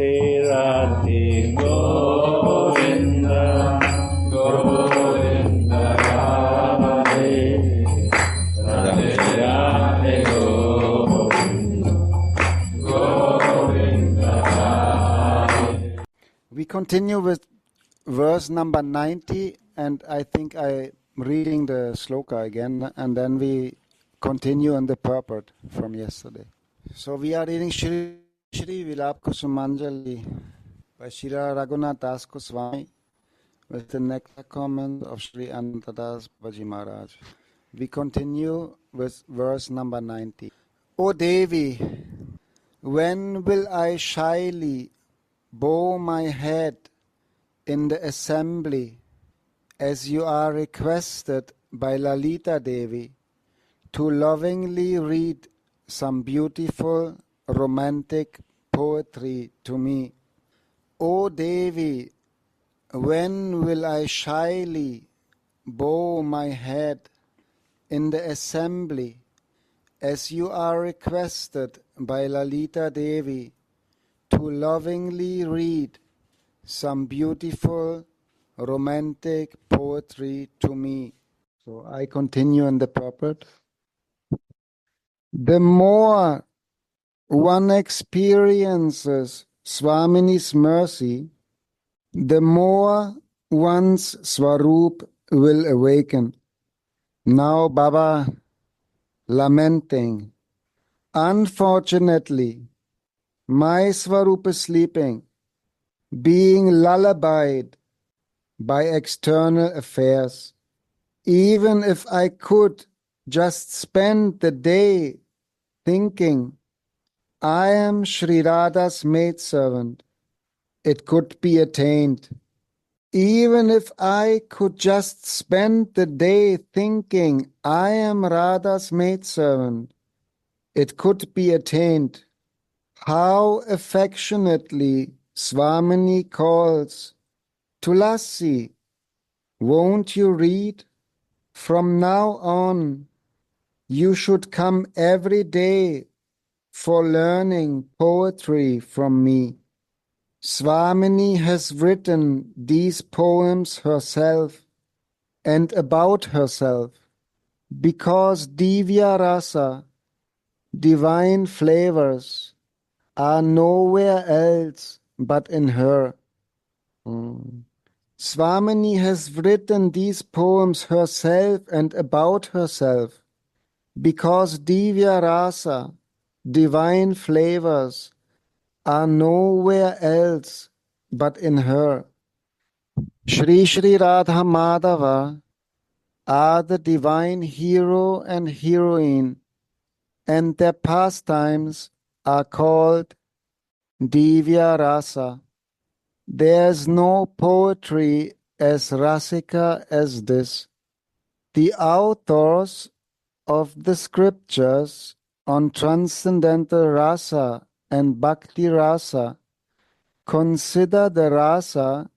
Radhe Govinda, Govinda Radhe, Radhe Radhe Govinda, Govinda Radhe. We continue with verse number 90, and I think I'm reading the sloka again, and then we continue on the purport from yesterday. So we are reading Shri Vilapa Kusumanjali by Srila Raghunath Das Goswami with the nectar comment of Sri Anantadas Baji Maharaj. We continue with verse number 90. O Devi, when will I shyly bow my head in the assembly as you are requested by Lalita Devi to lovingly read some beautiful romantic poetry to me? O Devi, when will I shyly bow my head in the assembly as you are requested by Lalita Devi to lovingly read some beautiful romantic poetry to me? So I continue in the purport. The more one experiences Swamini's mercy, the more one's Swarup will awaken. Now Baba, lamenting, unfortunately, my Swarup is sleeping, being lullabied by external affairs. Even if I could just spend the day thinking I am Sri Radha's maidservant, it could be attained. Even if I could just spend the day thinking I am Radha's maidservant, it could be attained. How affectionately Swamini calls, Tulasi, won't you read? From now on, you should come every day for learning poetry from me. Swamini has written these poems herself and about herself because Divya Rasa, divine flavors, are nowhere else but in her. Swamini has written these poems herself and about herself because Divya Rasa, divine flavors, are nowhere else but in her. Shri Shri Radha Madhava are the divine hero and heroine, and their pastimes are called Divya Rasa. There's no poetry as rasika as this. The authors of the scriptures on transcendental rasa and bhakti rasa consider the rasa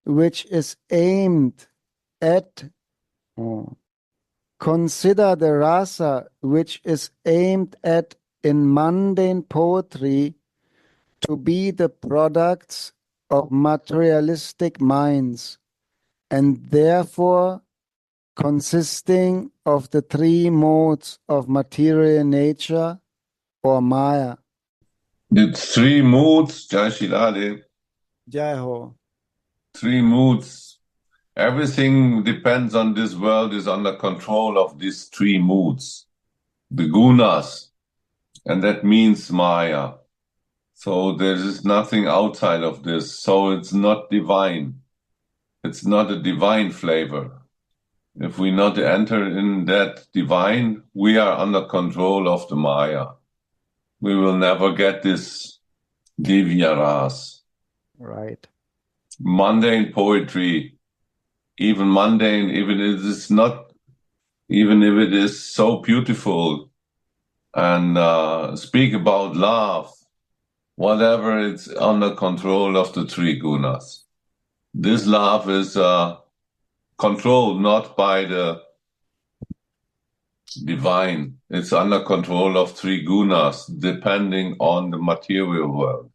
which is aimed at in mundane poetry to be the products of materialistic minds, and therefore consisting of the three modes of material nature or maya. The three moods, Jai Shri Radhe. Jai Ho. Three moods. Everything depends on this world is under control of these three moods. The gunas, and that means maya. So there is nothing outside of this. So it's not divine. It's not a divine flavor. If we not enter in that divine, we are under control of the maya. We will never get this divya ras. Right. Mundane poetry, even mundane, even if it's not, even if it is so beautiful, and speak about love, whatever, it's under control of the three gunas. This love is controlled not by the divine. It's under control of three gunas, depending on the material world.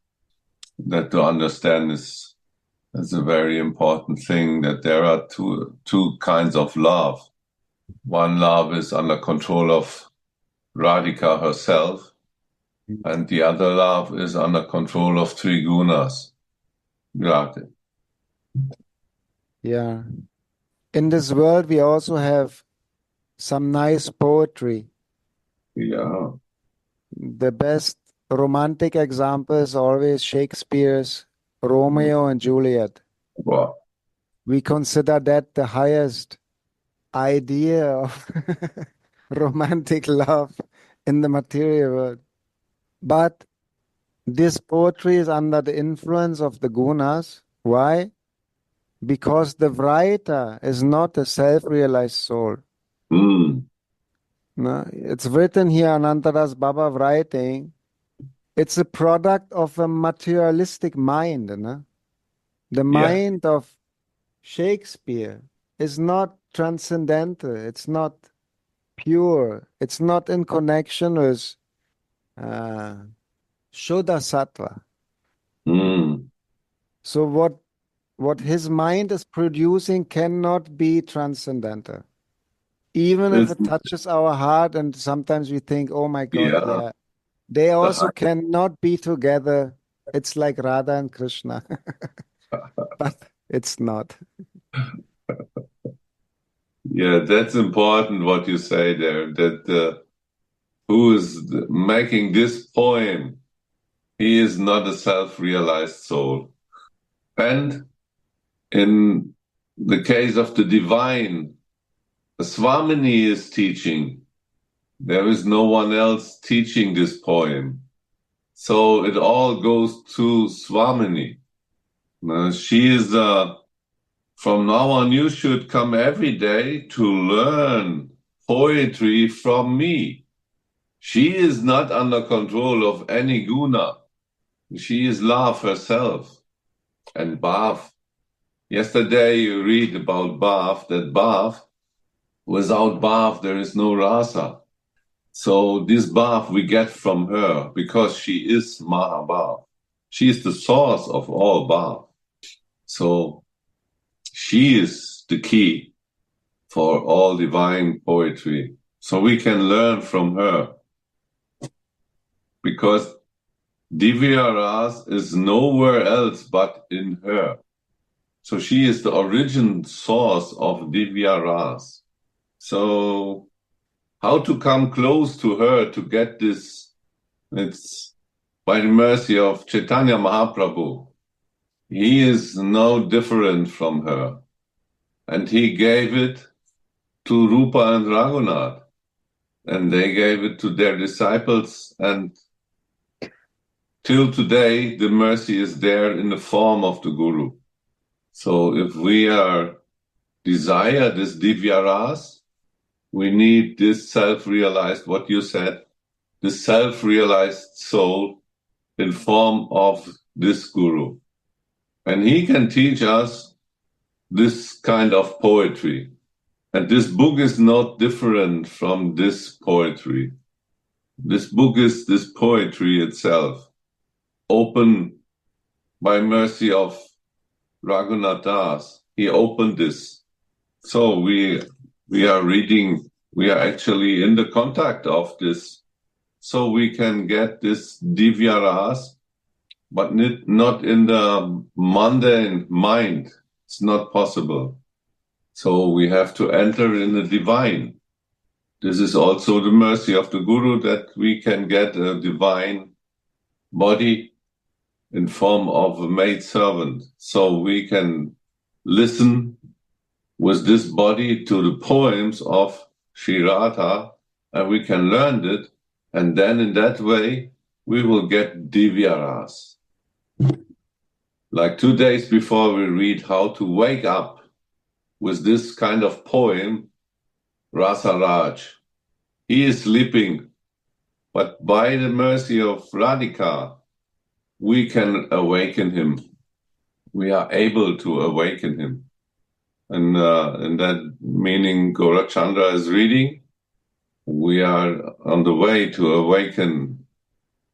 that to understand is a very important thing, that there are two kinds of love. One love is under control of Radhika herself, and the other love is under control of three gunas. Gratis. Yeah. In this world, we also have some nice poetry. Yeah. The best romantic example is always Shakespeare's Romeo and Juliet. Wow. We consider that the highest idea of romantic love in the material world. But this poetry is under the influence of the gunas. Why? Because the writer is not a self-realized soul. Mm. No, it's written here, Anantadas Baba writing. It's a product of a materialistic mind. No? The mind of Shakespeare is not transcendental. It's not pure. It's not in connection with Shuddha Sattva. Mm. So what his mind is producing cannot be transcendental. Even if it touches our heart, and sometimes we think, oh my God, yeah, they also cannot be together. It's like Radha and Krishna, but it's not. Yeah, that's important what you say there, that who is making this poem, he is not a self-realized soul. And in the case of the divine, Swamini is teaching. There is no one else teaching this poem. So it all goes to Swamini. She is, from now on, you should come every day to learn poetry from me. She is not under control of any guna. She is love herself. And Bhav, yesterday you read about Bhav, that Bhav, without Bhav there is no Rasa. So this Bhav we get from her because she is Mahabhav. She is the source of all Bhav. So she is the key for all divine poetry. So we can learn from her. Because Divya Ras is nowhere else but in her. So she is the origin source of Divya Ras. So how to come close to her to get this? It's by the mercy of Chaitanya Mahaprabhu. He is no different from her. And he gave it to Rupa and Raghunath. And they gave it to their disciples. And till today, the mercy is there in the form of the Guru. So if we desire this Divya Ras, we need this self-realized, what you said, this self-realized soul in form of this Guru. And he can teach us this kind of poetry. And this book is not different from this poetry. This book is this poetry itself, open by mercy of Raghunath Das. He opened this. So we are reading, we are actually in the contact of this. So we can get this Divya Ras, but not in the mundane mind. It's not possible. So we have to enter in the divine. This is also the mercy of the Guru that we can get a divine body in form of a maid servant. So we can listen with this body to the poems of Sri Radha, and we can learn it. And then in that way, we will get Divya Ras. Like 2 days before, we read how to wake up with this kind of poem, Rasa Raj. He is sleeping, but by the mercy of Radhika, we can awaken him. We are able to awaken him. And in that meaning, Gaurachandra is reading, we are on the way to awaken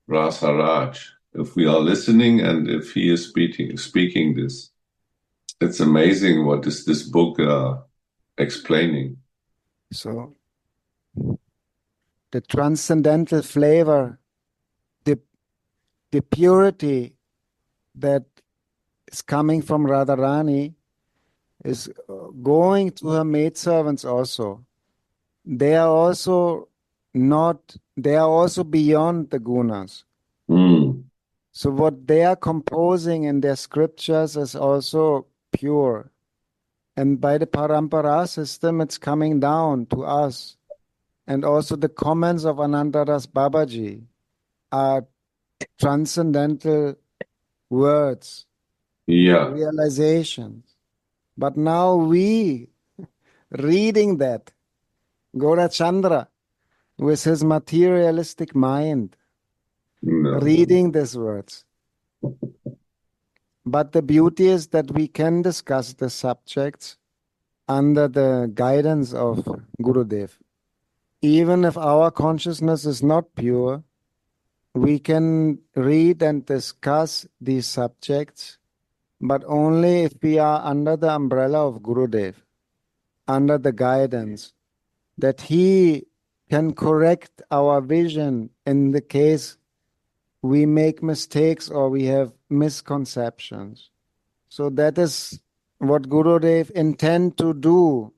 Rasa Raj. if we are listening and if he is speaking this. It's amazing what is this book explaining. So the transcendental flavor, the purity that is coming from Radharani is going to her maidservants also. They are also beyond the gunas. Mm. So what they are composing in their scriptures is also pure. And by the parampara system, it's coming down to us. And also the comments of Anantaras Babaji are transcendental words, Yeah. realizations. But now we, reading that, Gaurachandra, with his materialistic mind, No. reading these words. But the beauty is that we can discuss the subjects under the guidance of Gurudev. Even if our consciousness is not pure, we can read and discuss these subjects, but only if we are under the umbrella of Gurudev, under the guidance, that he can correct our vision in the case we make mistakes or we have misconceptions. So that is what Gurudev intend to do,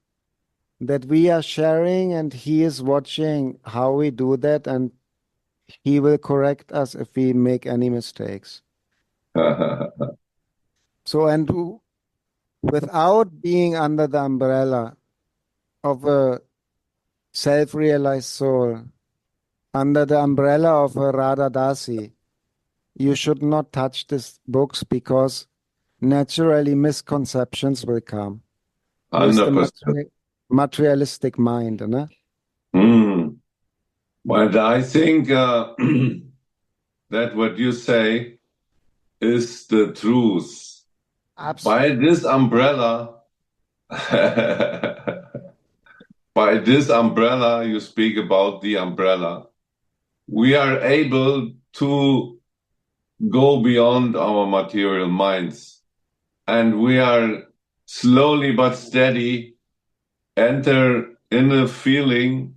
that we are sharing and he is watching how we do that, and he will correct us if we make any mistakes. So, and without being under the umbrella of a self-realized soul, under the umbrella of a Radha Dasi, you should not touch these books because naturally misconceptions will come with 100%. the materialistic mind. No? But I think that what you say is the truth. Absolutely. By this umbrella, by this umbrella, you speak about the umbrella, we are able to go beyond our material minds. And we are slowly but steady enter in a feeling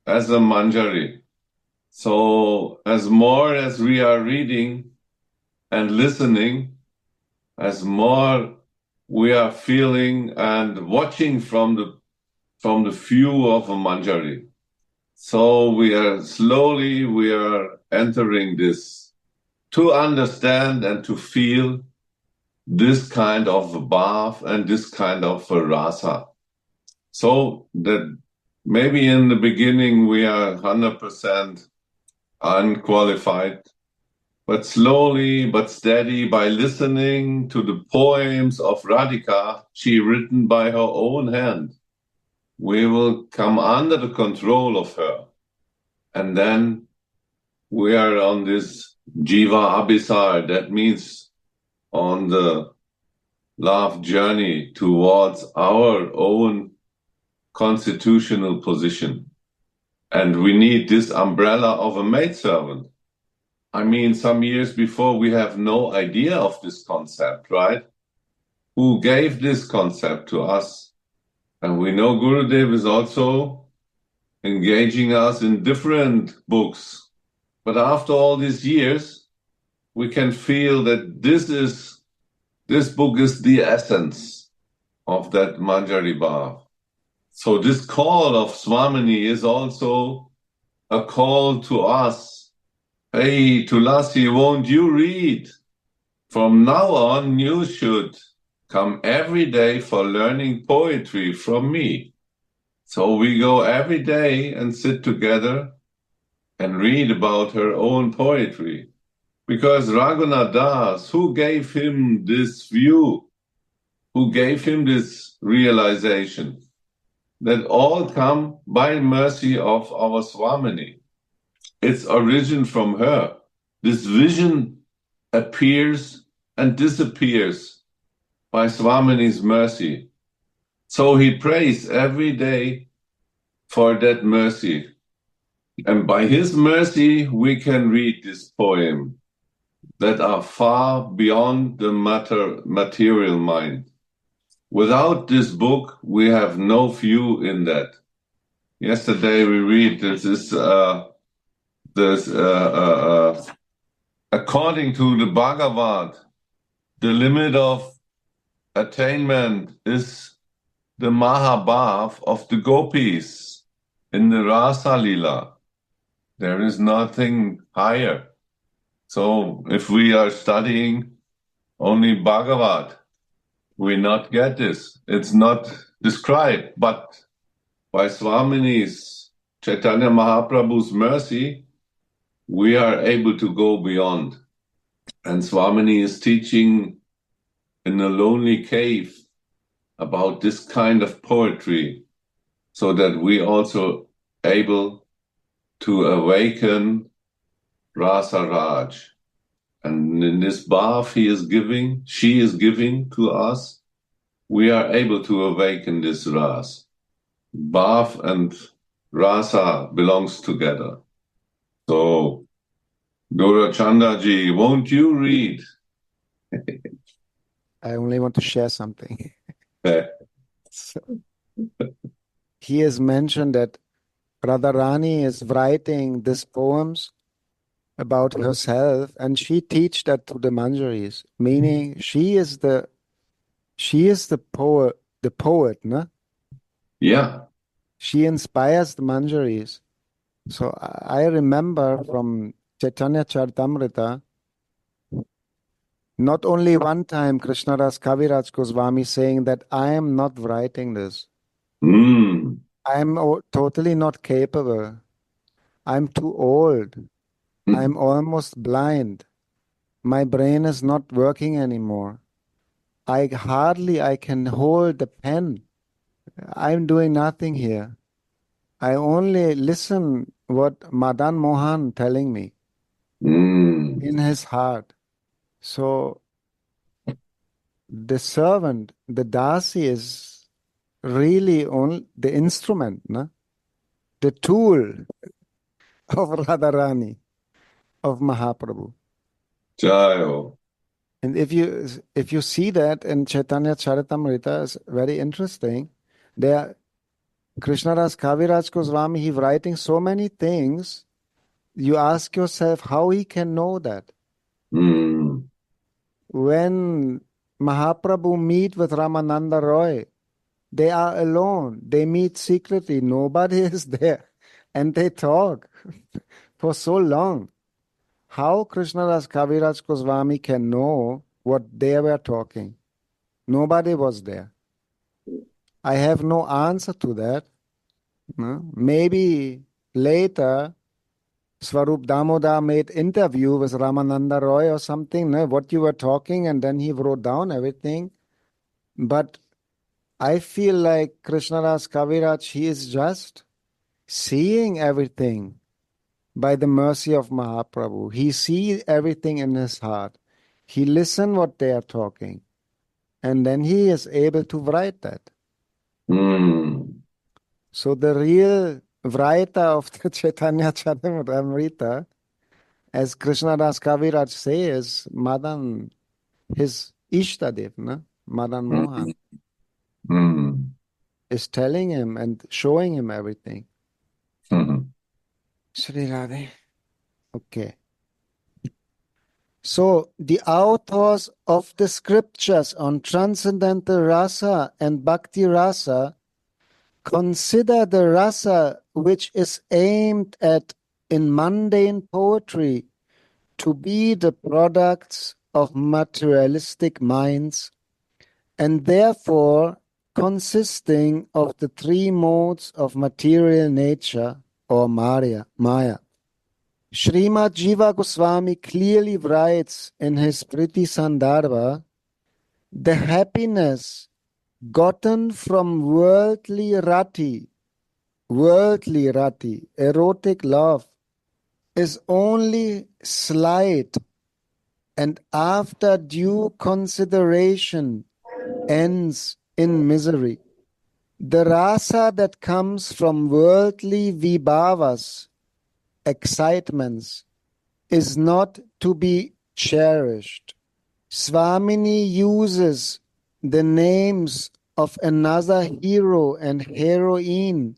as a manjari. So as more as we are reading and listening, as more we are feeling and watching from the view of a manjari. So we are entering this to understand and to feel this kind of bhav and this kind of rasa. So that maybe in the beginning we are 100% unqualified, but slowly but steady, by listening to the poems of Radhika, she written by her own hand, we will come under the control of her. And then we are on this jiva abhisar, that means on the love journey towards our own constitutional position. And we need this umbrella of a maidservant. I mean, some years before, we have no idea of this concept, right? Who gave this concept to us? And we know Gurudev is also engaging us in different books. But after all these years, we can feel that this book is the essence of that Manjari Bhav. So this call of Swamini is also a call to us. Hey, Tulasi, won't you read? From now on, you should come every day for learning poetry from me. So we go every day and sit together and read about her own poetry. Because Raghunath Das, who gave him this view, who gave him this realization, that all come by mercy of our Swamini. It's origin from her. This vision appears and disappears by Swamini's mercy. So he prays every day for that mercy. And by his mercy, we can read this poem. that are far beyond the material mind. Without this book, we have no view in that. Yesterday we read according to the Bhagavad, the limit of attainment is the Mahabhav of the gopis in the Rasa Lila. There is nothing higher. So if we are studying only Bhagavad, we not get this. It's not described, but by Swamini's Chaitanya Mahaprabhu's mercy, we are able to go beyond. And Swamini is teaching in a lonely cave about this kind of poetry, so that we also able to awaken Rasa Raj. And in this bath she is giving to us, we are able to awaken this Ras. Bath and Rasa belongs together. So, Gaurachandaji, won't you read? I only want to share something. So, he has mentioned that Radharani is writing these poems about herself, and she teach that to the Manjaris, meaning she is the poet, no? Yeah. She inspires the Manjaris. So I remember from Chaitanya Charitamrita, not only one time Krishnadas Kaviraj Goswami saying that I am not writing this. I am totally not capable. I'm too old. I'm almost blind. My brain is not working anymore. I can hold the pen. I'm doing nothing here. I only listen what Madan Mohan telling me in his heart. So the servant, the dasi is really only the instrument, no? The tool of Radharani, of Mahaprabhu. Jayo. And if you see that in Chaitanya Charitamrita, it's very interesting. There, Krishnadas Kaviraj Goswami, he writing so many things. You ask yourself how he can know that. When Mahaprabhu meet with Ramananda Roy, they are alone. They meet secretly. Nobody is there. And they talk for so long. How Krishnadas Kaviraj Goswami can know what they were talking? Nobody was there. I have no answer to that. No? Maybe later Swarup Damodar made interview with Ramananda Roy or something, no? What you were talking, and then he wrote down everything. But I feel like Krishnadas Kaviraj, he is just seeing everything by the mercy of Mahaprabhu. He sees everything in his heart. He listens what they are talking. And then he is able to write that. So the real writer of the Chaitanya Charitamrita, as Krishnadas Kaviraj says, Madan, his Ishtadev, no? Madan Mohan, is telling him and showing him everything. Shri Radhe. Okay. So the authors of the scriptures on transcendental rasa and bhakti rasa consider the rasa which is aimed at in mundane poetry to be the products of materialistic minds, and therefore consisting of the three modes of material nature or Maya. Srimad Jiva Goswami clearly writes in his Priti Sandarbha, the happiness gotten from worldly rati, erotic love, is only slight, and after due consideration ends in misery. The rasa that comes from worldly vibhavas, excitements, is not to be cherished. Swamini uses the names of another hero and heroine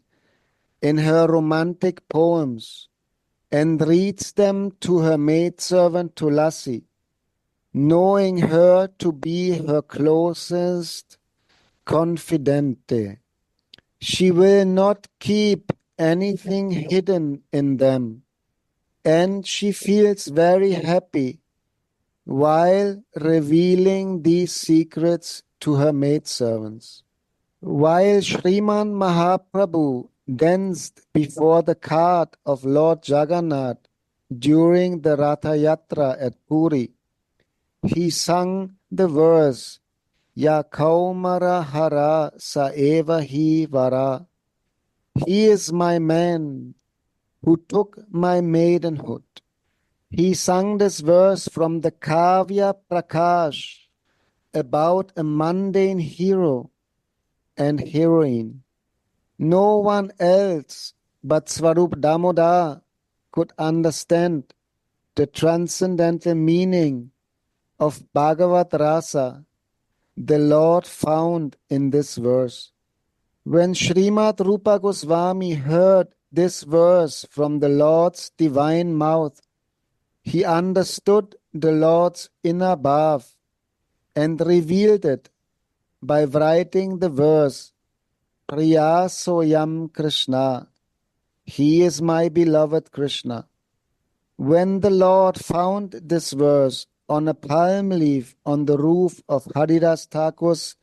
in her romantic poems and reads them to her maidservant Tulasi, knowing her to be her closest confidante. She will not keep anything hidden in them, and she feels very happy while revealing these secrets to her maidservants. While Sriman Mahaprabhu danced before the cart of Lord Jagannath during the Ratha Yatra at Puri, he sung the verse Ya Kaumara Hara Sa Eva Hi Vara. He is my man who took my maidenhood. He sung this verse from the Kavya Prakash about a mundane hero and heroine. No one else but Swarup Damodar could understand the transcendental meaning of Bhagavat Rasa the Lord found in this verse. When Srimad Rupa Goswami heard this verse from the Lord's divine mouth, he understood the Lord's inner bhav and revealed it by writing the verse Priya Soyam Krishna. He is my beloved Krishna. When the Lord found this verse on a palm leaf on the roof of Haridas Thakur's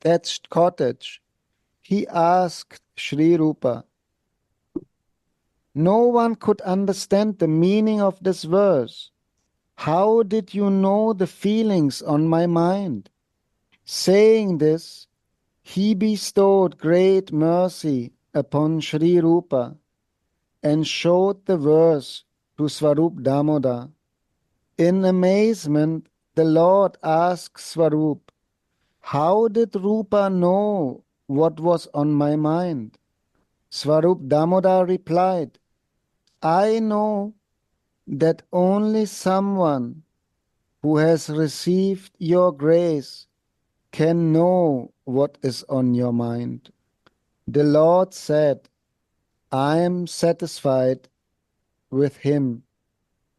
thatched cottage, he asked Sri Rupa. No one could understand the meaning of this verse. How did you know the feelings on my mind? Saying this, he bestowed great mercy upon Sri Rupa and showed the verse to Swarup Damodar. In amazement, the Lord asked Swarup, how did Rupa know what was on my mind? Swarup Damodar replied, I know that only someone who has received your grace can know what is on your mind. The Lord said, I am satisfied with him,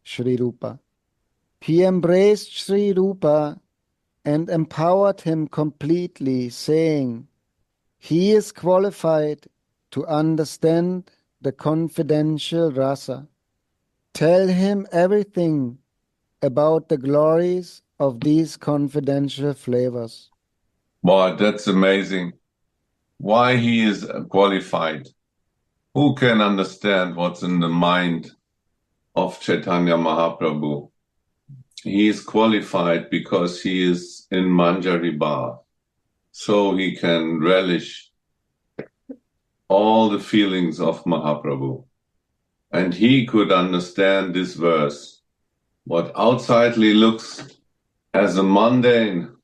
Sri Rupa. He embraced Sri Rupa and empowered him completely, saying, he is qualified to understand the confidential rasa. Tell him everything about the glories of these confidential flavors. Boy, that's amazing. Why he is qualified? Who can understand what's in the mind of Chaitanya Mahaprabhu? He is qualified because he is in Manjari Bhav, so he can relish all the feelings of Mahaprabhu. And he could understand this verse, what outsidely looks as a mundane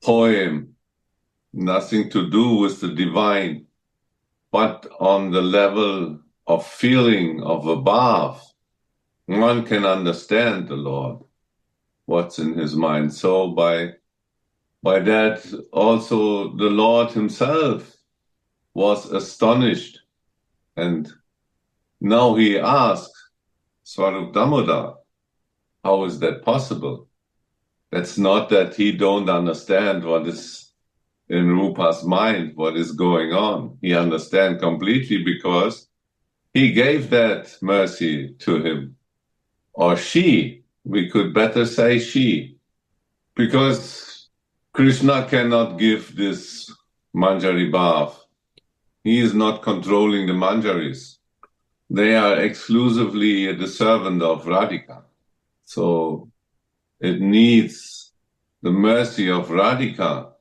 poem, nothing to do with the divine, but on the level of feeling of a bhav, one can understand the Lord, what's in his mind. So by that also the Lord himself was astonished, and now he asked Swarup Damodar, how is that possible? That's not that he don't understand what is in Rupa's mind, what is going on. He understands completely because he gave that mercy to him. Or she, we could better say she, because Krishna cannot give this Manjari Bhav. He is not controlling the Manjaris. They are exclusively the servant of Radhika. So it needs the mercy of Radhika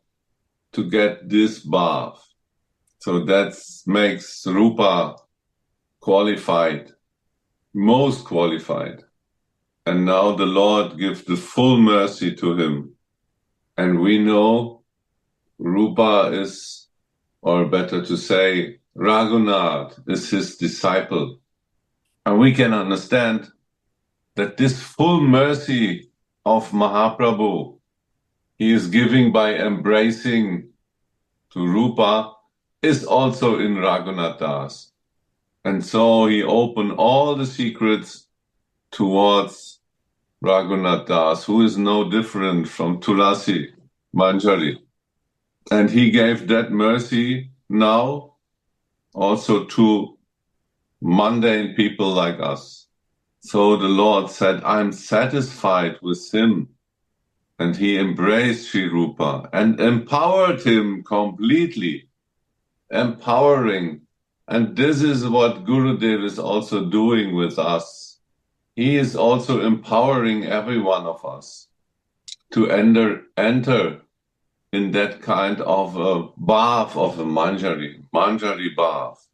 to get this bhav. So that makes Rupa qualified, most qualified. And now the Lord gives the full mercy to him. And we know Rupa is, or better to say, Raghunath is his disciple. And we can understand that this full mercy of Mahaprabhu he is giving by embracing to Rupa is also in Raghunath Das. And so he opened all the secrets towards Raghunath Das, who is no different from Tulasi Manjari. And he gave that mercy now also to mundane people like us. So the Lord said, I'm satisfied with him. And he embraced Sri Rupa and empowered him completely, empowering. And this is what Gurudev is also doing with us. He is also empowering every one of us to enter in that kind of a bath of a Manjari bath.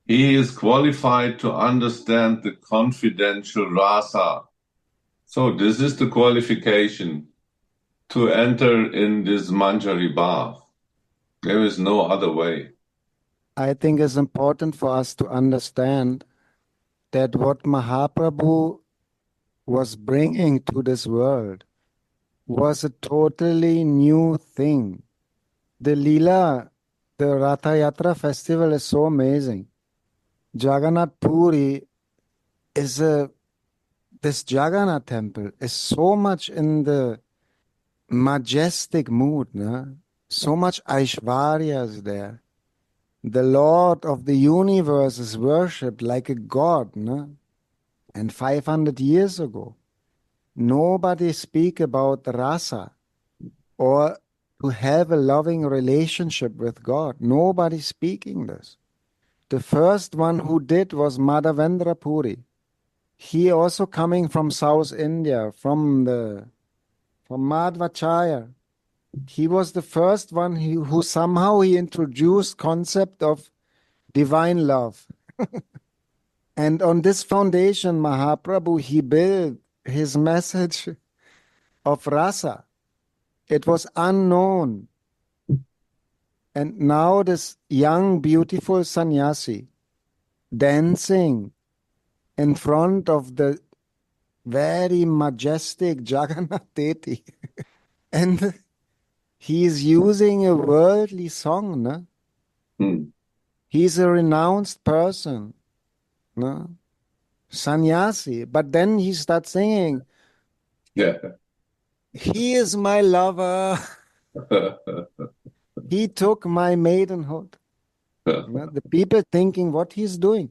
He is qualified to understand the confidential rasa. So this is the qualification to enter in this Manjari bath. There is no other way. I think it's important for us to understand that what Mahaprabhu was bringing to this world was a totally new thing. The Leela, the Ratha Yatra festival is so amazing. Jagannath Puri is this Jagannath temple is so much in the majestic mood, no? So much Aishwarya is there. The Lord of the universe is worshipped like a god, no? And 500 years ago, nobody speak about rasa or to have a loving relationship with God. Nobody speaking this. The first one who did was Madhavendra Puri. He also coming from South India, from Madhvacharya. He was the first one who somehow he introduced concept of divine love. And on this foundation, Mahaprabhu, he built his message of rasa. It was unknown. And now this young, beautiful sannyasi dancing in front of the very majestic Jagannath Deity. And he is using a worldly song, no? He's a renounced person, no? Sannyasi. But then he starts singing, Yeah. he is my lover. He took my maidenhood. You know, the people thinking what he's doing.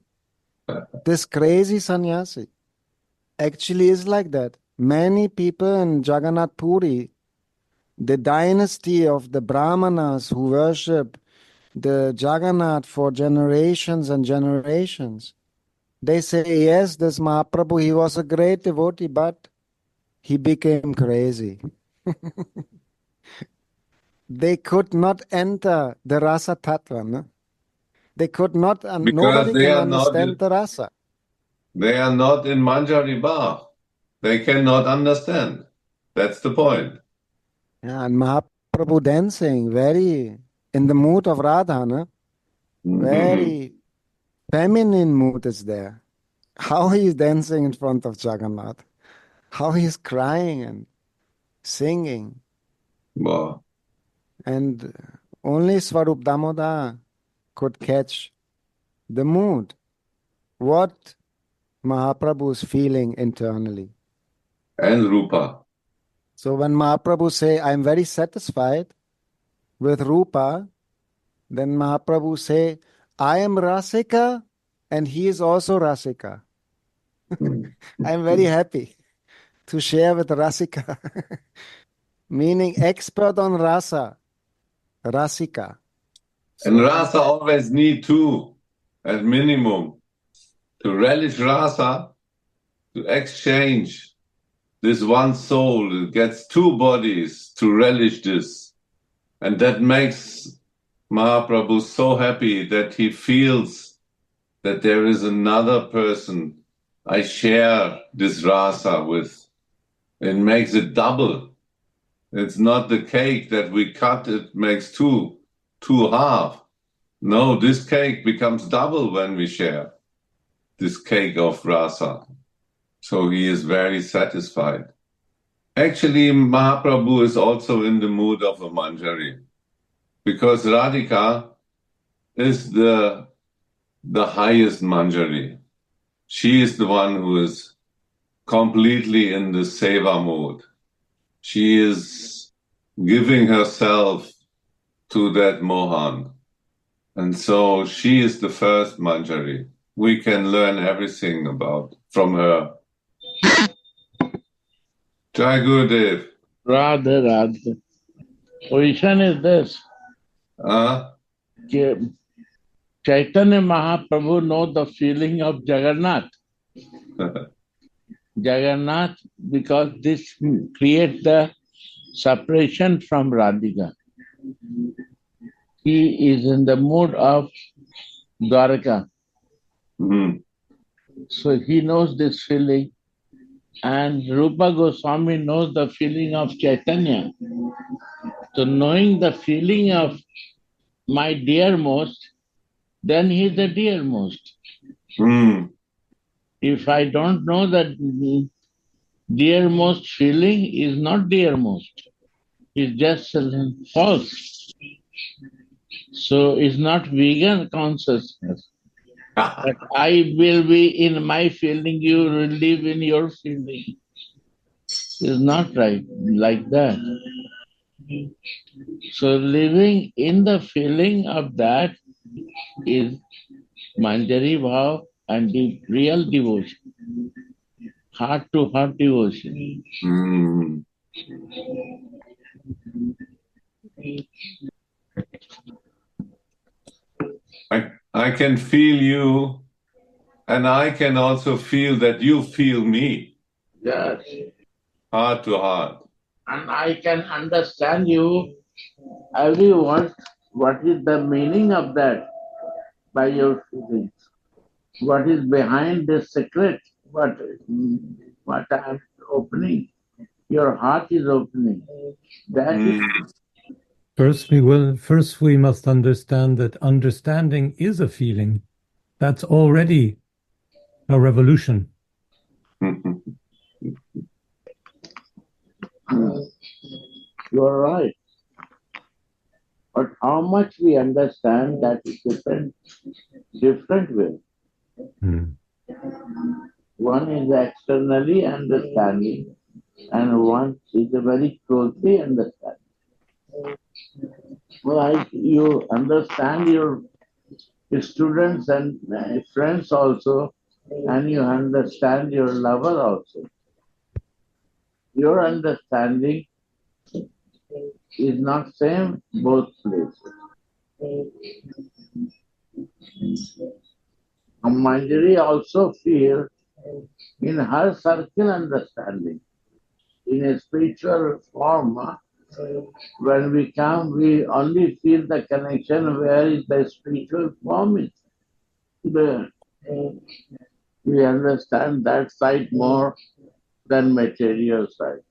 This crazy sannyasi actually is like that. Many people in Jagannath Puri, the dynasty of the Brahmanas who worship the Jagannath for generations and generations, they say, yes, this Mahaprabhu, he was a great devotee, but he became crazy. They could not enter the rasa tattva, no? They could not, and Because nobody they can are not understand the rasa. They are not in Manjari bath. They cannot understand. That's the point. Yeah, and Mahaprabhu dancing, very in the mood of Radha, no? Very feminine mood is there. How he is dancing in front of Jagannath. How he is crying and singing. Wow. And only Swarup Damoda could catch the mood. What Mahaprabhu is feeling internally. And Rupa. So when Mahaprabhu say, I'm very satisfied with Rupa, then Mahaprabhu say, I am Rasika and he is also Rasika. I'm very happy to share with Rasika. Meaning expert on rasa, Rasika. And Rasa always need two, at minimum, to relish Rasa, to exchange this one soul. It gets two bodies to relish this. And that makes Mahaprabhu so happy that he feels that there is another person I share this rasa with. It makes it double. It's not the cake that we cut, it makes two half. No, this cake becomes double when we share this cake of rasa. So he is very satisfied. Actually, Mahaprabhu is also in the mood of a Manjari, because Radhika is the highest Manjari. She is the one who is completely in the seva mood. She is giving herself to that Mohan. And so she is the first Manjari. We can learn everything from her. Jai Gurudev. Radha Radha. Position is this. Chaitanya Mahaprabhu knows the feeling of Jagannath. Jagannath, because this creates the separation from Radhika. He is in the mood of Dwaraka. So he knows this feeling. And Rupa Goswami knows the feeling of Chaitanya. So knowing the feeling of my dearmost, then he is the dearmost. If I don't know that dearmost feeling is not dearmost, it's just false. So it's not vegan consciousness. But I will be in my feeling, you will live in your feeling. It's not right like that. So living in the feeling of that is Manjari Bhav and the real devotion, heart-to-heart devotion. I can feel you, and I can also feel that you feel me. Yes. Heart to heart. And I can understand you, everyone, what is the meaning of that by your feelings. What is behind this secret? What I am opening? Your heart is opening. That is First, we must understand that understanding is a feeling. That's already a revolution. You are right. But how much we understand, that is different way. One is externally understanding, and one is very closely understanding. Like you understand your students and friends also, and you understand your lover also. Your understanding is not same both places. A Manjari also feels in her circle understanding. In a spiritual form, when we come, we only feel the connection where is the spiritual form is there. We understand that side more than material side.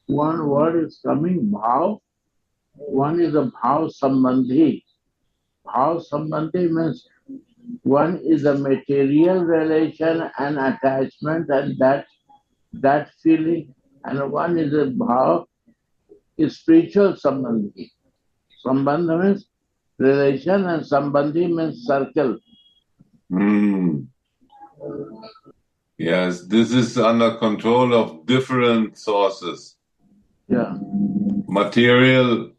One word is coming, bhav. One is a bhav sambandhi. Bhav sambandhi means one is a material relation and attachment, and that feeling, and one is a bhav, is spiritual sambandhi. Sambandha means relation, and sambandhi means circle. Yes, this is under control of different sources. Yeah. Material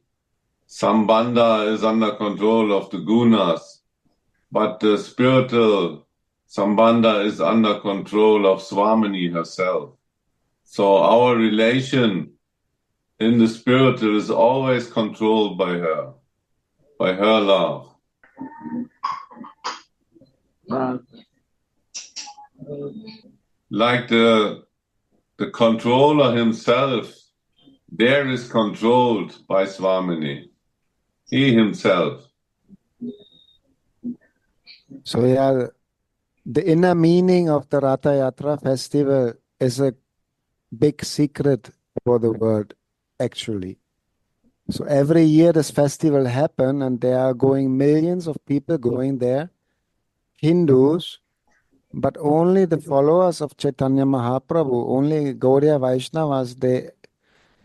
sambandha is under control of the gunas, but the spiritual sambandha is under control of Swamini herself. So our relation in the spiritual is always controlled by her love. Like the controller himself, there is controlled by Swamini. He himself. So yeah, the inner meaning of the Ratha Yatra festival is a big secret for the world, actually. So every year this festival happens, and there are going millions of people going there, Hindus But only the followers of Chaitanya Mahaprabhu, only Gaudiya Vaishnavas, they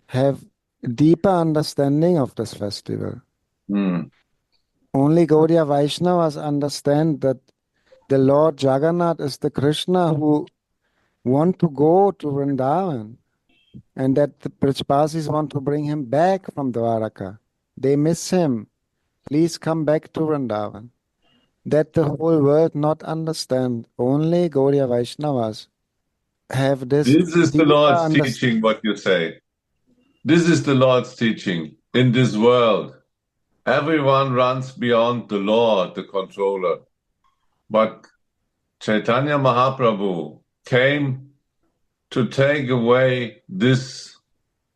have deeper understanding of this festival. Mm. Only Gaudiya Vaishnavas understand that the Lord Jagannath is the Krishna who want to go to Vrindavan, and that the Brajbasis want to bring him back from Dwaraka. They miss him. Please come back to Vrindavan. That the whole world not understand. Only Gaudiya Vaishnavas have this This is the deeper Lord's understanding. teaching, what you say. This is the Lord's teaching. In this world, everyone runs beyond the Lord, the controller. But Chaitanya Mahaprabhu came to take away this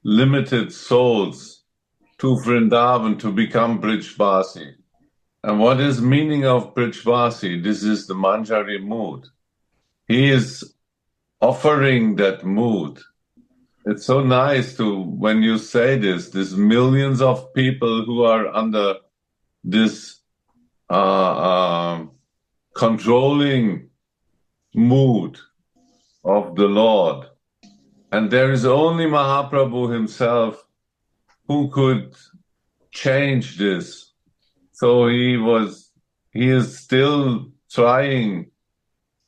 limited souls to Vrindavan to become Brijvasi. And what is meaning of Brijvasi? This is the Manjari mood. He is offering that mood. It's so nice to, when you say this, there's millions of people who are under this controlling mood of the Lord. And there is only Mahaprabhu himself who could change this. So he is still trying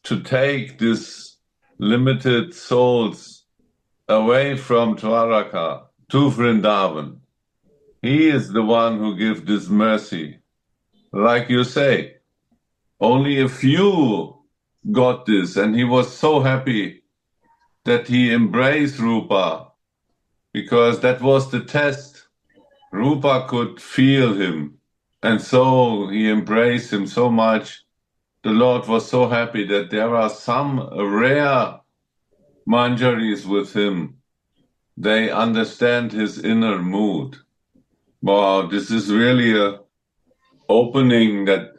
to take this limited souls away from Dwaraka to Vrindavan. He is the one who gives this mercy. Like you say, only a few got this, and he was so happy that he embraced Rupa, because that was the test. Rupa could feel him, and so he embraced him so much. The Lord was so happy that there are some rare manjaris with him. They understand his inner mood. Wow, this is really a opening that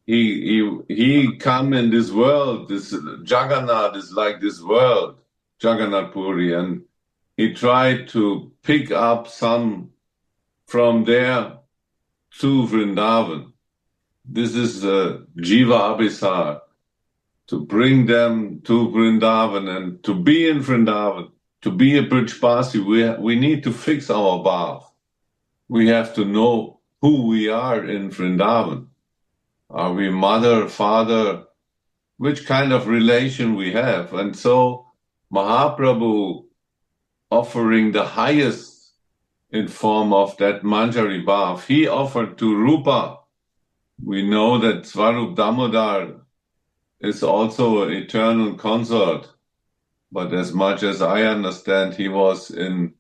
he come in this world. This Jagannath is like this world, Jagannath Puri, and he tried to pick up some from there to Vrindavan. This is Jiva Abhisar, to bring them to Vrindavan and to be in Vrindavan, to be a Brijbasi. We need to fix our bhav. We have to know who we are in Vrindavan. Are we mother, father? Which kind of relation we have? And so Mahaprabhu offering the highest in form of that Manjari Bhav, he offered to Rupa. We know that Swarup Damodar is also an eternal consort, but as much as I understand, he was in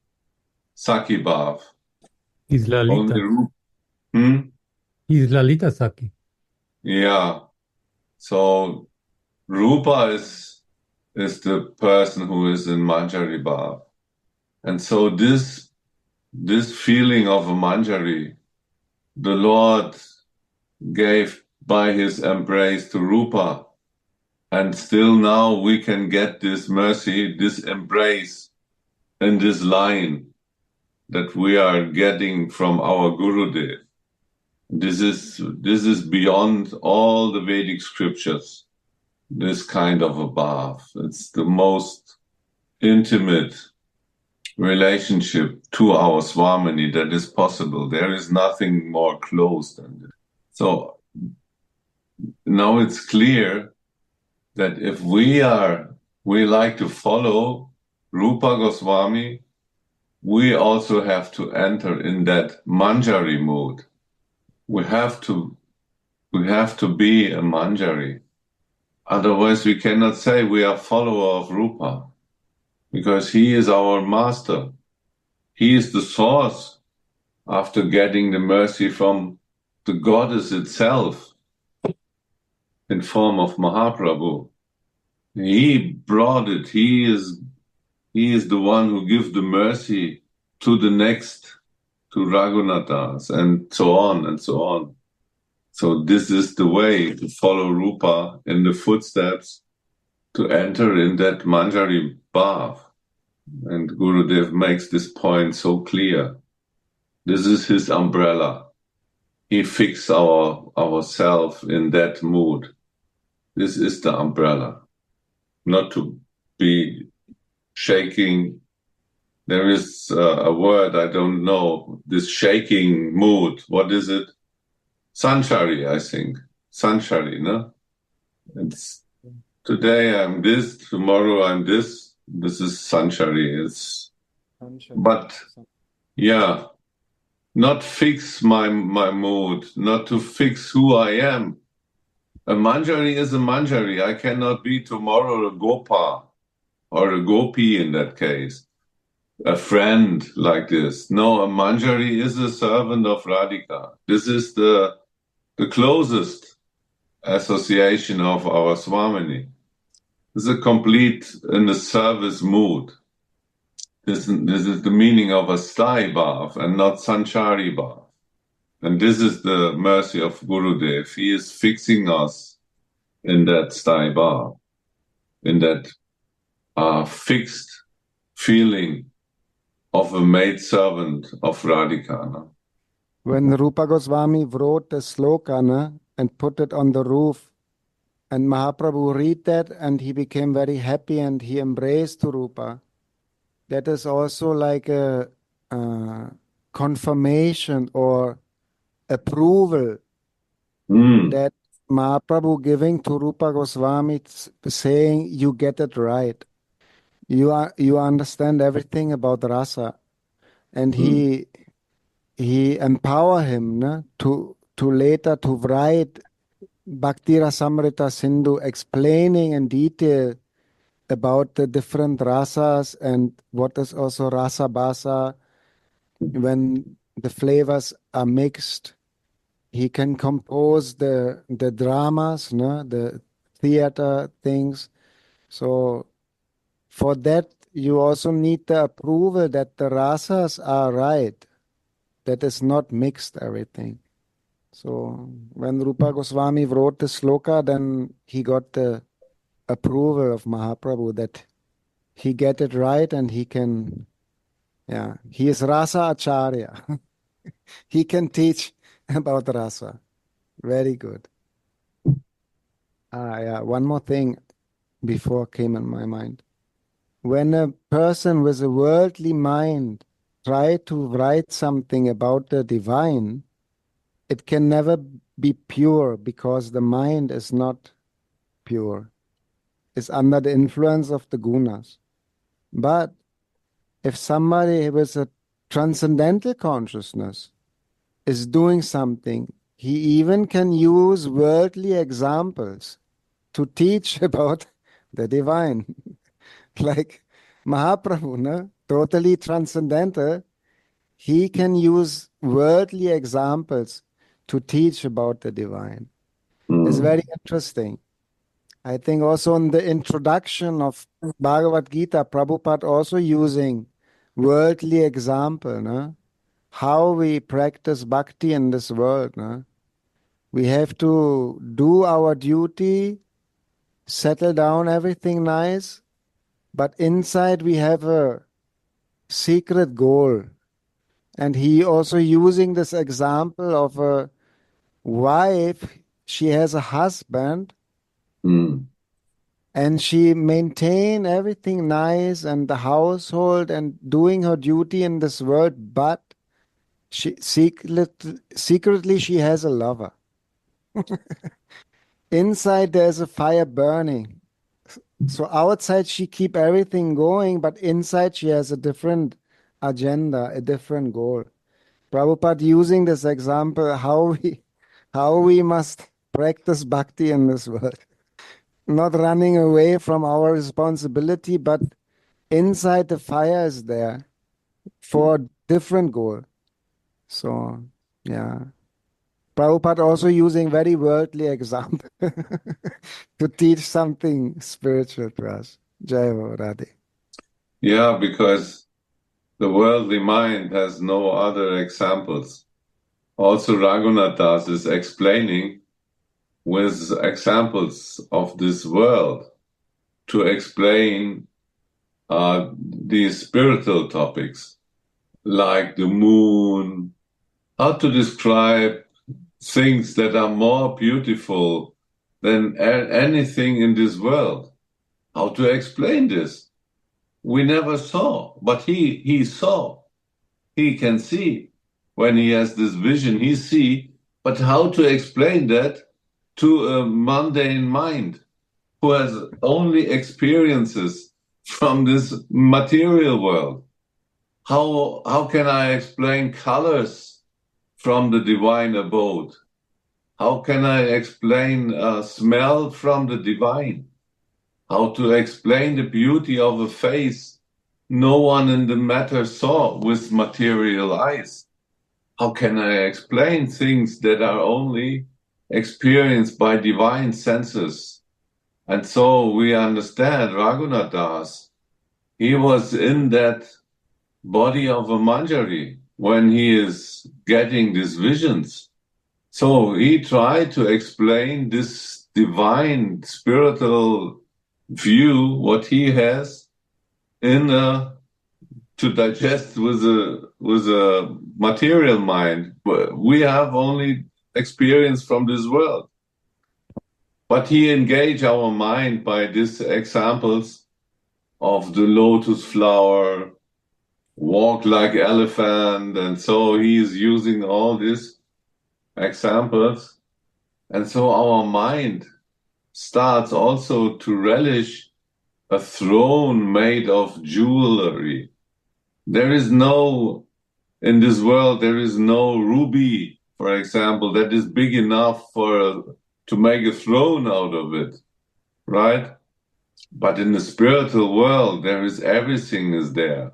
Saki Bhav. He's Lalita. He's Lalita Saki. Yeah. So Rupa is the person who is in Manjari Bhav. And so this feeling of a Manjari, the Lord gave by his embrace to Rupa. And still now we can get this mercy, this embrace in this line that we are getting from our Gurudev. This is beyond all the Vedic scriptures, this kind of a bhav. It's the most intimate relationship to our Swamini that is possible. There is nothing more close than this. So now it's clear that if we like to follow Rupa Goswami, we also have to enter in that Manjari mood. We have to be a Manjari. Otherwise we cannot say we are follower of Rupa, because he is our master. He is the source after getting the mercy from the goddess itself in form of Mahaprabhu. He brought it. He is the one who gives the mercy to the next, to Raghunathas, and so on and so on. So this is the way to follow Rupa in the footsteps, to enter in that Manjari Bhav. And Gurudev makes this point so clear. This is his umbrella. He fixes ourself in that mood. This is the umbrella. Not to be shaking. There is a word I don't know. This shaking mood. What is it? Sanchari, I think. Sanchari, no? It's today I'm this, tomorrow I'm this. This is Sanchari. But yeah, not fix my mood, not to fix who I am. A manjari is a manjari. I cannot be tomorrow a gopa or a gopi in that case, a friend like this. No, a manjari is a servant of Radhika. This is the closest association of our Swamini. This is a complete in the service mood. This is the meaning of a sthai bhav and not sanchari bhav. And this is the mercy of Gurudev. He is fixing us in that sthai bhav, in that fixed feeling of a maidservant of Radhika. No? When Rupa Goswami wrote the sloka and put it on the roof, and Mahaprabhu read that, and he became very happy and he embraced Rupa. That is also like a confirmation or approval that Mahaprabhu giving to Rupa Goswami, saying, you get it right. You understand everything about Rasa. And he empower him to later to write Bhakti Rasamrita Sindhu, explaining in detail about the different rasas and what is also rasa basa. When the flavors are mixed, he can compose the dramas, the theater things. So for that, you also need the approval that the rasas are right, that is not mixed everything. So when Rupa Goswami wrote the sloka, then he got the approval of Mahaprabhu that he get it right and he can, he is Rasa Acharya. He can teach about Rasa. Very good. One more thing before came in my mind. When a person with a worldly mind try to write something about the divine, it can never be pure because the mind is not pure. It's under the influence of the gunas. But if somebody with a transcendental consciousness is doing something, he even can use worldly examples to teach about the divine. Like Mahaprabhu, totally transcendental, he can use worldly examples to teach about the divine. It's very interesting. I think also in the introduction of Bhagavad Gita, Prabhupada also using worldly example, how we practice bhakti in this world. We have to do our duty, settle down everything nice, but inside we have a secret goal. And he also using this example of a wife, she has a husband, and she maintain everything nice and the household and doing her duty in this world, but she secretly she has a lover. Inside there's a fire burning. So outside she keep everything going, but inside she has a different agenda, a different goal. Prabhupada using this example how we must practice bhakti in this world. Not running away from our responsibility, but inside the fire is there for a different goal. So, yeah. Prabhupada also using very worldly example to teach something spiritual to us. Jai Ho Radhe. Yeah, because the worldly mind has no other examples. Also, Raghunath Das is explaining with examples of this world to explain these spiritual topics, like the moon, how to describe things that are more beautiful than anything in this world. How to explain this? We never saw, but he saw. He can see. When he has this vision, he see. But how to explain that to a mundane mind who has only experiences from this material world? How can I explain colors from the divine abode? How can I explain smell from the divine? How to explain the beauty of a face no one in the matter saw with material eyes? How can I explain things that are only experienced by divine senses? And so we understand Raghunath Das. He was in that body of a Manjari when he is getting these visions. So he tried to explain this divine spiritual view, what he has, in to digest with a material mind. We have only experience from this world. But he engaged our mind by these examples of the lotus flower, walk like elephant, and so he is using all these examples. And so our mind starts also to relish a throne made of jewelry. In this world, there is no ruby, for example, that is big enough to make a throne out of it, right? But in the spiritual world, everything is there.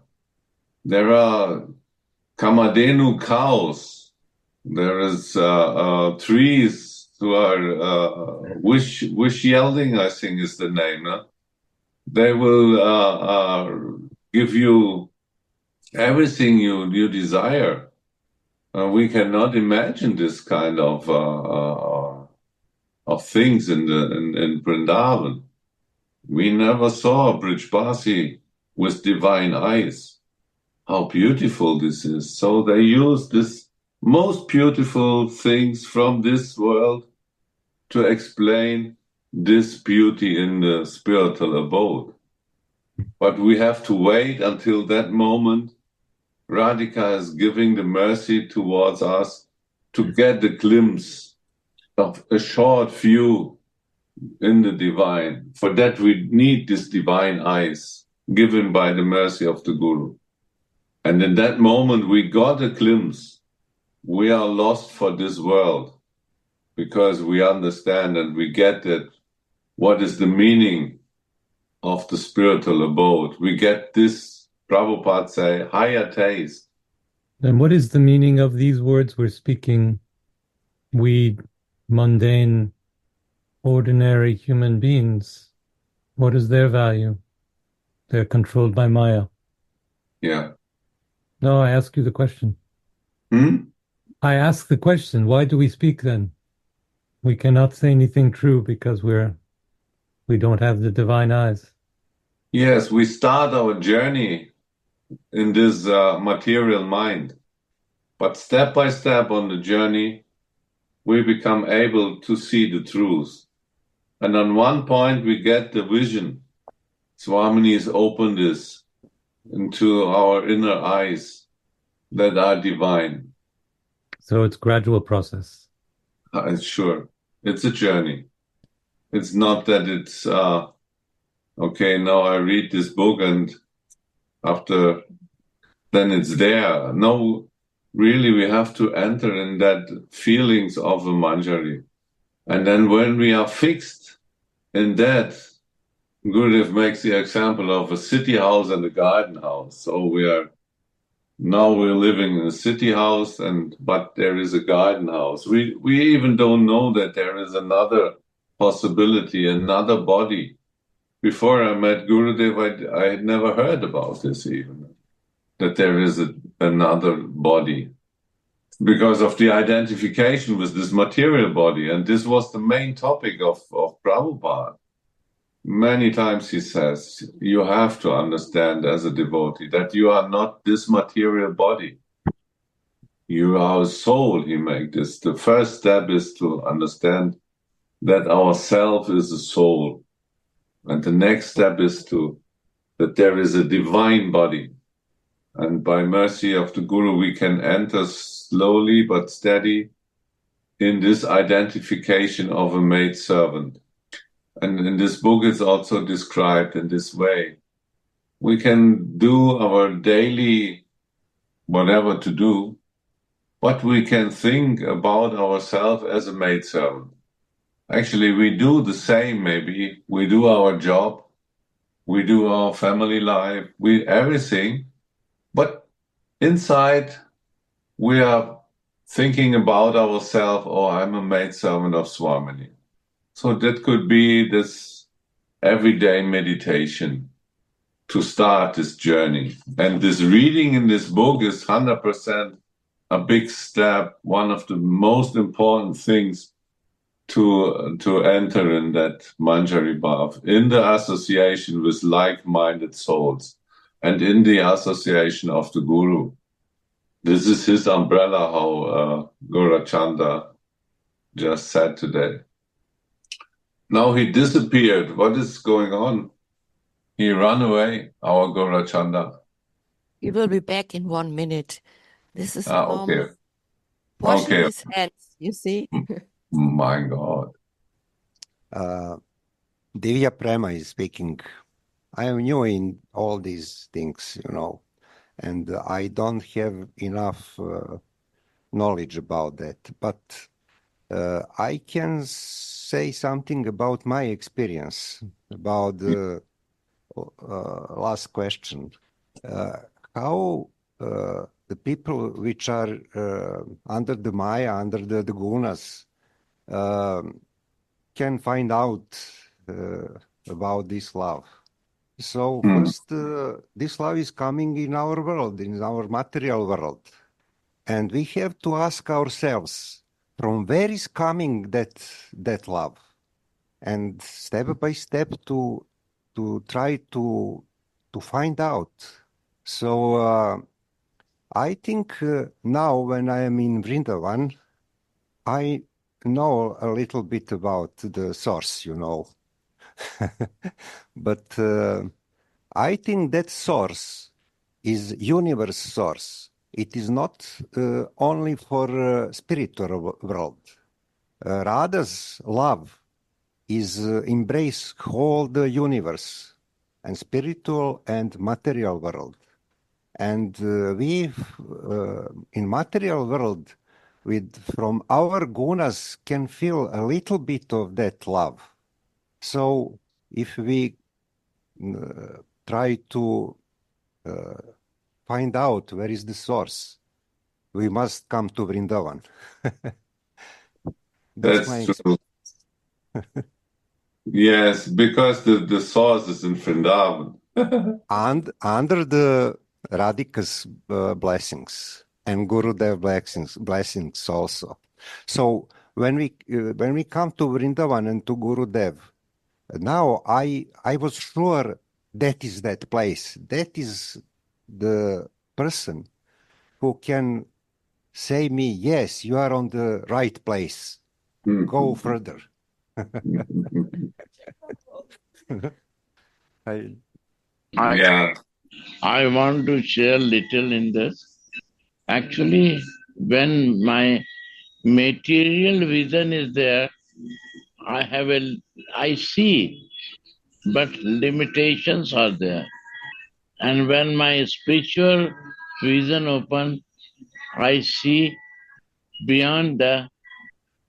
There are Kamadhenu cows. There is trees who are wish yielding, I think is the name. Huh? They will give you everything you desire. We cannot imagine this kind of things in Vrindavan. We never saw a Brijbasi with divine eyes. How beautiful this is. So they use this most beautiful things from this world to explain this beauty in the spiritual abode. But we have to wait until that moment. Radhika is giving the mercy towards us to get the glimpse of a short view in the divine. For that we need these divine eyes given by the mercy of the Guru. And in that moment we got a glimpse. We are lost for this world because we understand and we get that what is the meaning of the spiritual abode. We get this, Prabhupada say, higher taste. And what is the meaning of these words we're speaking? We mundane, ordinary human beings, what is their value? They're controlled by Maya. Yeah. No, I ask you the question. I ask the question, why do we speak then? We cannot say anything true because we don't have the divine eyes. Yes, we start our journey in this material mind. But step by step on the journey, we become able to see the truth. And on one point, we get the vision. Swamini has opened this into our inner eyes that are divine. So it's a gradual process. Sure. It's a journey. It's not that it's, okay, now I read this book and then it's there. No, really, we have to enter in that feelings of a Manjari. And then when we are fixed in that, Gurudev makes the example of a city house and a garden house. So we're living in a city house, but there is a garden house. We even don't know that there is another possibility, another body. Before I met Gurudev, I had never heard about this even, that there is another body, because of the identification with this material body. And this was the main topic of Prabhupada. Many times he says, you have to understand as a devotee that you are not this material body. You are a soul, he makes this. The first step is to understand that our self is a soul. And the next step is that there is a divine body. And by mercy of the Guru, we can enter slowly but steady in this identification of a maid servant. And in this book, it's also described in this way. We can do our daily whatever to do, but we can think about ourselves as a maidservant. Actually, we do the same, maybe. We do our job, we do our family life, everything, but inside we are thinking about ourselves, oh, I'm a maidservant of Swamini. So that could be this everyday meditation to start this journey. And this reading in this book is 100% a big step, one of the most important things to enter in that Manjari Bhav, in the association with like-minded souls and in the association of the Guru. This is his umbrella, how Gaurachanda just said today. Now he disappeared. What is going on? He ran away, our Gaurachanda. He will be back in 1 minute. This is Mom Okay. washing Okay. his hands, you see? My God. Divya Prema is speaking. I am new in all these things, and I don't have enough knowledge about that. But I can say something about my experience, about the last question. How the people which are under the Maya, under the Gunas, can find out about this love. So first, this love is coming in our world, in our material world. And we have to ask ourselves, from where is coming that love? And step by step to try to find out. So I think now when I am in Vrindavan, I know a little bit about the source, But I think that source is universe source. It is not only for spiritual world. Radha's love is embrace whole the universe and spiritual and material world. And we in material world from our gunas can feel a little bit of that love. So if we try to find out where is the source, we must come to Vrindavan. That's true. Yes, because the source is in Vrindavan. And under the Radhika's blessings and Gurudev blessings also. So when we come to Vrindavan and to Gurudev, now I was sure that is that place. That is the person who can say me, yes, you are on the right place. Go further. I want to share little in this. Actually, when my material vision is there, I see, but limitations are there. And when my spiritual vision open, I see beyond the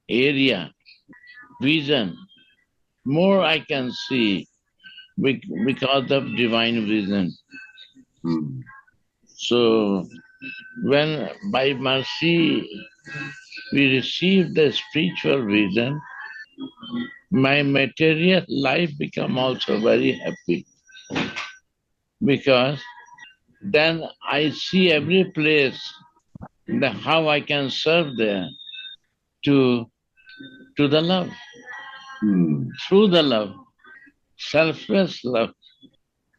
area, vision. More I can see because of divine vision. So when by mercy we receive the spiritual vision, my material life become also very happy. Because then I see every place how I can serve there to the love. Through the love, selfless love.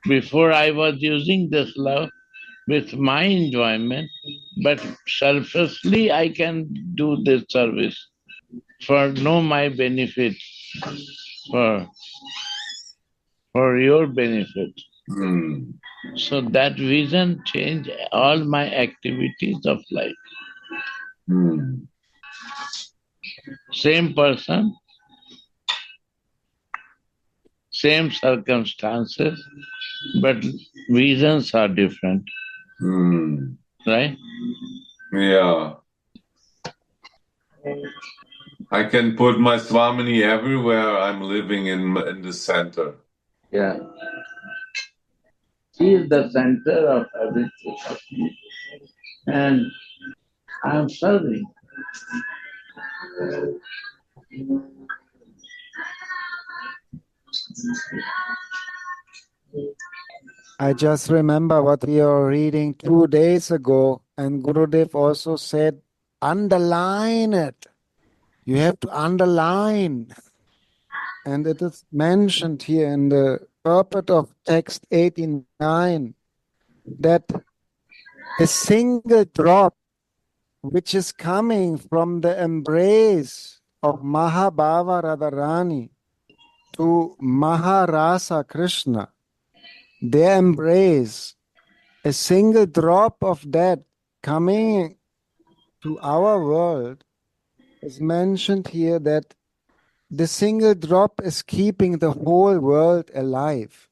Before I was using this love with my enjoyment, but selflessly I can do this service for no my benefit. for your benefit. Mm. So that vision changed all my activities of life. Mm. Same person, same circumstances, but visions are different, Mm. right? Yeah. I can put my Swamini everywhere I'm living in the center. Yeah. She is the center of everything. And I'm serving. I just remember what we were reading 2 days ago, and Gurudev also said, underline it. You have to underline. And it is mentioned here in the purport of text 89 that a single drop which is coming from the embrace of Mahabhava Radharani to Maharasa Krishna, their embrace, a single drop of that coming to our world is mentioned here that the single drop is keeping the whole world alive.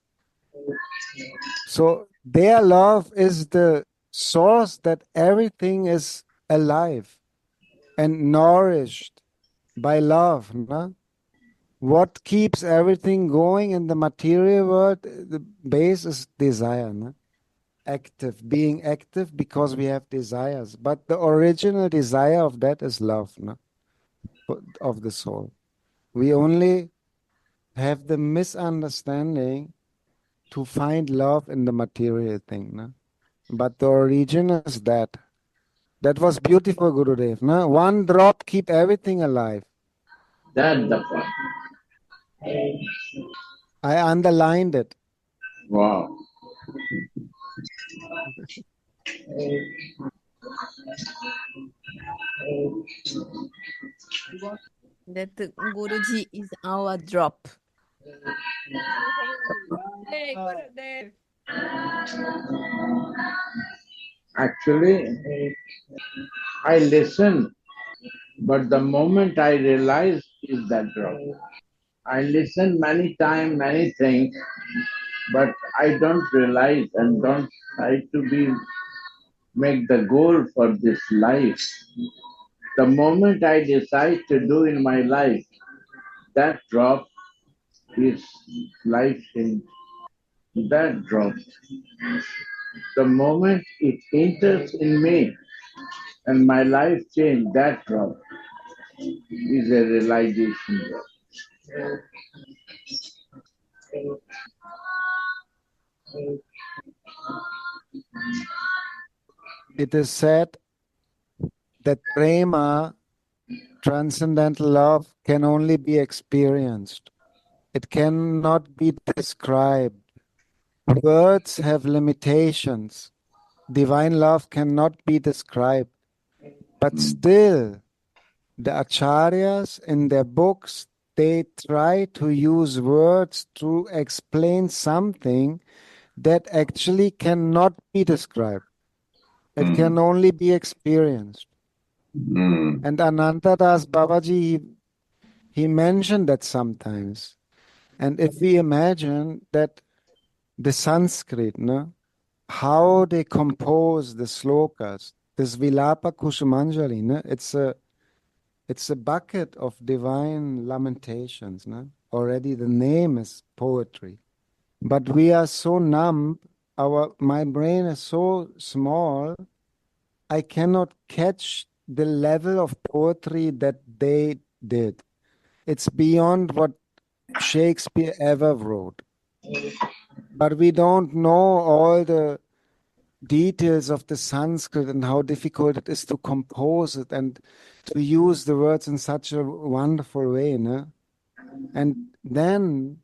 So their love is the source that everything is alive and nourished by love. No? What keeps everything going in the material world? The base is desire. No? Being active because we have desires. But the original desire of that is love, no? Of the soul. We only have the misunderstanding to find love in the material thing. No? But the origin is that. That was beautiful, Gurudev. No? One drop keep everything alive. That's the point. I underlined it. Wow. That Guruji is our drop. Actually, I listen, but the moment I realize is that drop. I listen many times, many things, but I don't realize and don't try to be make the goal for this life. The moment I decide to do in my life, that drop is life change. That drop. The moment it enters in me and my life change, that drop is a realization drop. It is said that prema, transcendental love, can only be experienced. It cannot be described. Words have limitations. Divine love cannot be described. But still, the acharyas in their books, they try to use words to explain something that actually cannot be described. It can only be experienced. Mm. And Anantadas Babaji, he mentioned that sometimes. And if we imagine that the Sanskrit, no, how they compose the slokas, this Vilapa Kusumanjali, no, it's a bucket of divine lamentations. No? Already the name is poetry. But we are so numb, my brain is so small, I cannot catch the level of poetry that they did. It's beyond what Shakespeare ever wrote. But we don't know all the details of the Sanskrit and how difficult it is to compose it and to use the words in such a wonderful way. No? And then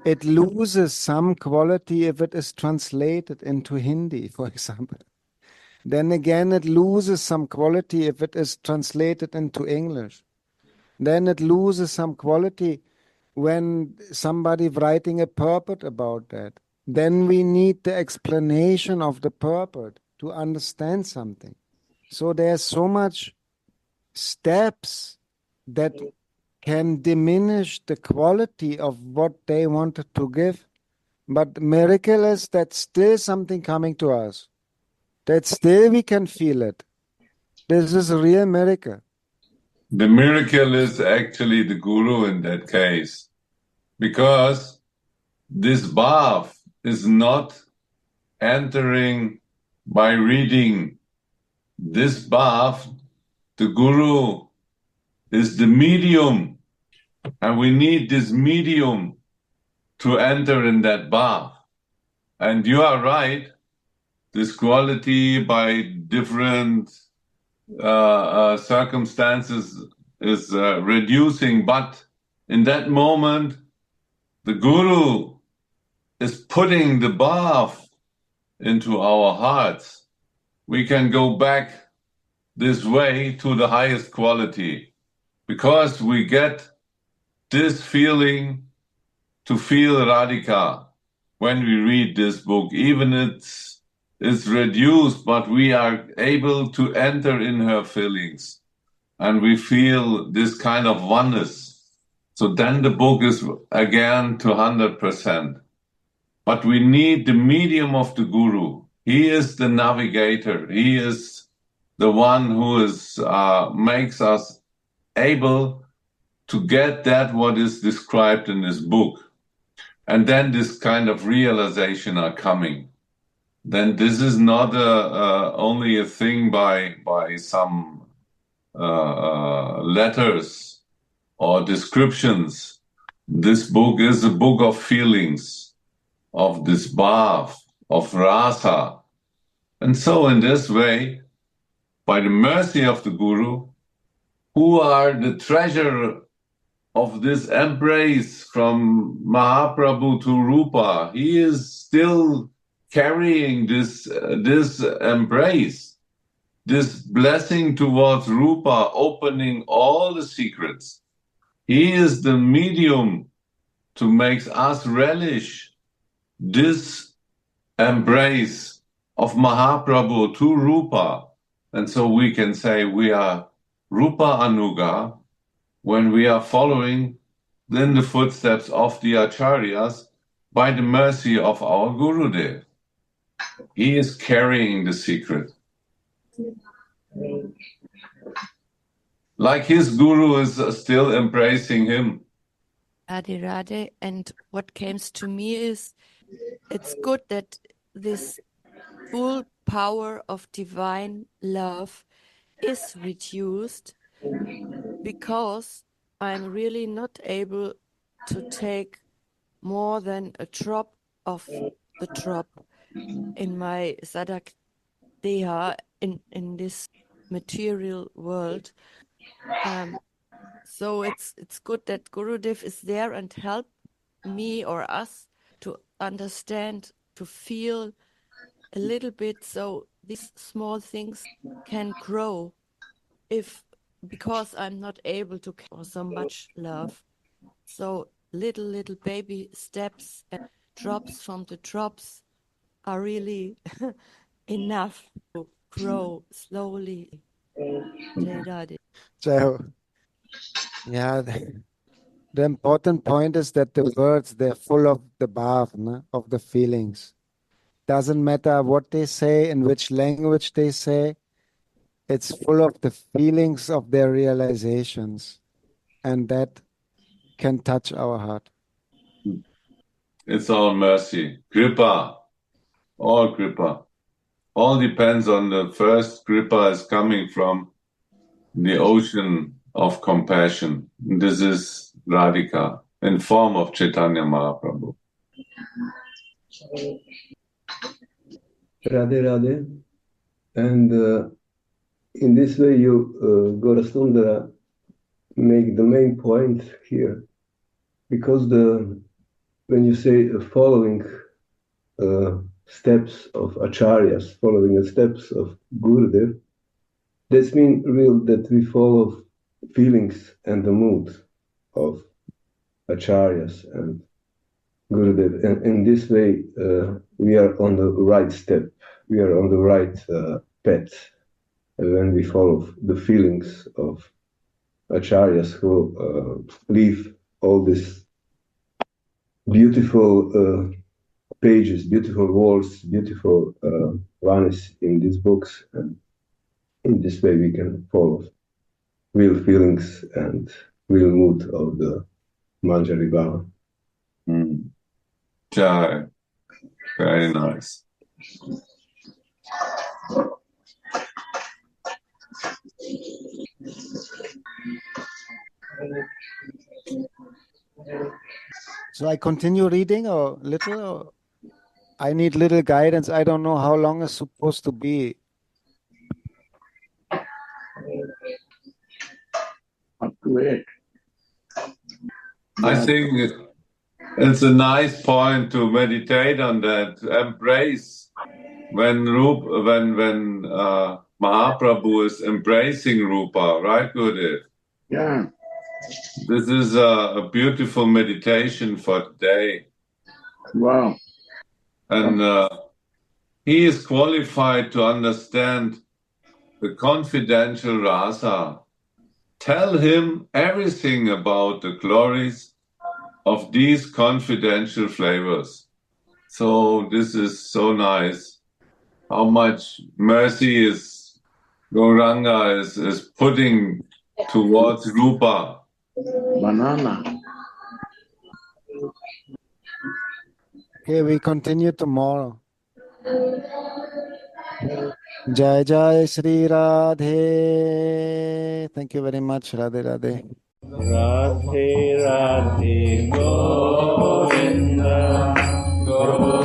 it loses some quality if it is translated into Hindi, for example. Then again, it loses some quality if it is translated into English. Then it loses some quality when somebody writing a purport about that, then we need the explanation of the purport to understand something. So there's so much steps that can diminish the quality of what they wanted to give. But miracle is that still something coming to us, that still we can feel it. This is a real miracle. The miracle is actually the Guru in that case, because this bhav is not entering by reading. This bhav, the Guru is the medium, and we need this medium to enter in that bhav. And you are right, this quality by different circumstances is reducing, but in that moment, the Guru is putting the bhav into our hearts. We can go back this way to the highest quality because we get this feeling to feel Radhika when we read this book. Even it's reduced, but we are able to enter in her feelings and we feel this kind of oneness. So then the book is again to 100%. But we need the medium of the Guru. He is the navigator. He is the one who is makes us able to get that what is described in this book. And then this kind of realization are coming. Then this is not only a thing by some letters or descriptions. This book is a book of feelings, of this bhav, of rasa. And so in this way, by the mercy of the Guru, who are the treasure of this embrace from Mahaprabhu to Rupa, he is still carrying this embrace, this blessing towards Rupa, opening all the secrets. He is the medium to make us relish this embrace of Mahaprabhu to Rupa. And so we can say we are Rupa Anuga when we are following in the footsteps of the Acharyas by the mercy of our Gurudev. He is carrying the secret. Like his Guru is still embracing him. Radhe Radhe. And what comes to me is it's good that this full power of divine love is reduced because I'm really not able to take more than a drop of the drop in my sadak deha in this material world. So it's good that Gurudev is there and help me or us to understand, to feel a little bit, so these small things can grow because I'm not able to carry so much love. So little baby steps and drops from the drops are really enough to grow slowly. So, yeah, the important point is that the words, they're full of the bhav, no? Of the feelings. Doesn't matter what they say, in which language they say, it's full of the feelings of their realizations. And that can touch our heart. It's all mercy. Kripa. All kripa. All depends on the first kripa is coming from the ocean of compassion. This is Radhika in form of Chaitanya Mahaprabhu. Radhe Radhe. And in this way, you, Gaurasundara, make the main point here. Because when you say following steps of acharyas, following the steps of Gurudev, that means real that we follow feelings and the mood of acharyas and Gurudev. And in this way, we are on the right step. We are on the right path when we follow the feelings of acharyas who leave all these beautiful pages, beautiful words, beautiful vanis in these books. And in this way, we can follow real feelings and real mood of the Manjari Bhava. Jai. Very nice. So I continue reading or little, or I need little guidance. I don't know how long it's supposed to be. Up to it. I think it's a nice point to meditate on that. Embrace when Mahaprabhu is embracing Rupa, right, Gurudev? Yeah. This is a beautiful meditation for today. Wow. And he is qualified to understand the confidential rasa. Tell him everything about the glories of these confidential flavors. So this is so nice. How much mercy is Gauranga is putting towards Rupa. Banana. Okay, we continue tomorrow. Jai Jai Shri Radhe. Thank you very much. Radhe Radhe. Radhe Radhe Govinda Govinda